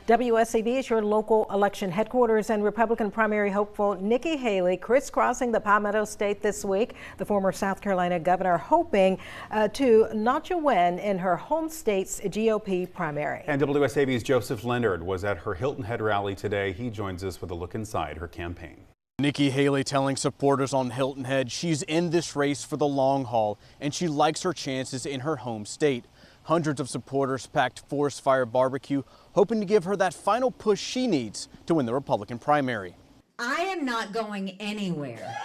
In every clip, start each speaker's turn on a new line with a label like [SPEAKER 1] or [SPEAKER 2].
[SPEAKER 1] WSAV is your local election headquarters, and Republican primary hopeful Nikki Haley crisscrossing the Palmetto State this week. The former South Carolina governor hoping to notch a win in her home state's GOP primary.
[SPEAKER 2] And WSAV's Joseph Leonard was at her Hilton Head rally today. He joins us with a look inside her campaign.
[SPEAKER 3] Nikki Haley telling supporters on Hilton Head she's in this race for the long haul and she likes her chances in her home state. Hundreds of supporters packed Forest Fire Barbecue, hoping to give her that final push she needs to win the Republican primary.
[SPEAKER 4] I am not going anywhere.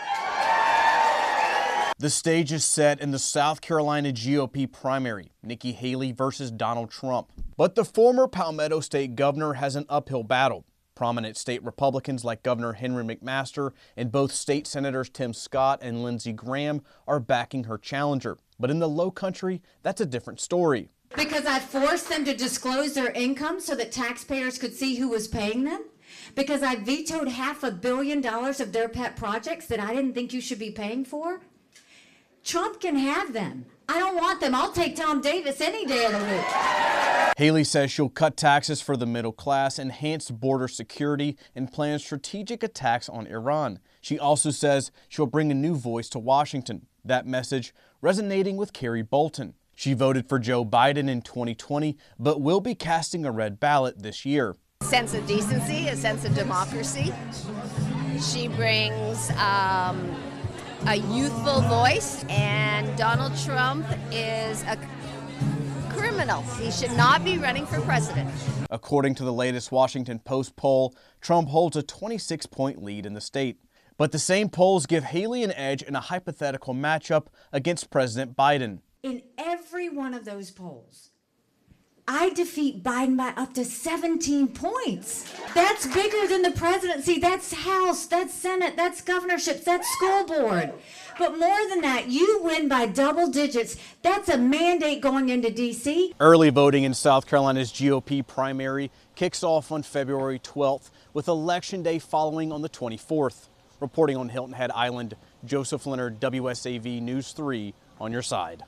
[SPEAKER 3] The stage is set in the South Carolina GOP primary, Nikki Haley versus Donald Trump. But the former Palmetto State governor has an uphill battle. Prominent state Republicans like Governor Henry McMaster and both state senators Tim Scott and Lindsey Graham are backing her challenger. But in the Low Country, that's a different story.
[SPEAKER 4] Because I forced them to disclose their income so that taxpayers could see who was paying them. Because I vetoed $500 million of their pet projects that I didn't think you should be paying for. Trump can have them. I don't want them. I'll take Tom Davis any day of the week.
[SPEAKER 3] Haley says she'll cut taxes for the middle class, enhance border security, and plan strategic attacks on Iran. She also says she'll bring a new voice to Washington. That message resonating with Kerry Bolton. She voted for Joe Biden in 2020, but will be casting a red ballot this year.
[SPEAKER 5] A sense of decency, a sense of democracy. She brings a youthful voice, and Donald Trump is a criminal. He should not be running for president.
[SPEAKER 3] According to the latest Washington Post poll, Trump holds a 26-point lead in the state. But the same polls give Haley an edge in a hypothetical matchup against President Biden.
[SPEAKER 4] In every one of those polls, I defeat Biden by up to 17 points. That's bigger than the presidency. That's House, that's Senate, that's governorships, that's school board. But more than that, you win by double digits. That's a mandate going into D.C.
[SPEAKER 3] Early voting in South Carolina's GOP primary kicks off on February 12th, with Election Day following on the 24th. Reporting on Hilton Head Island, Joseph Leonard, WSAV News 3, on your side.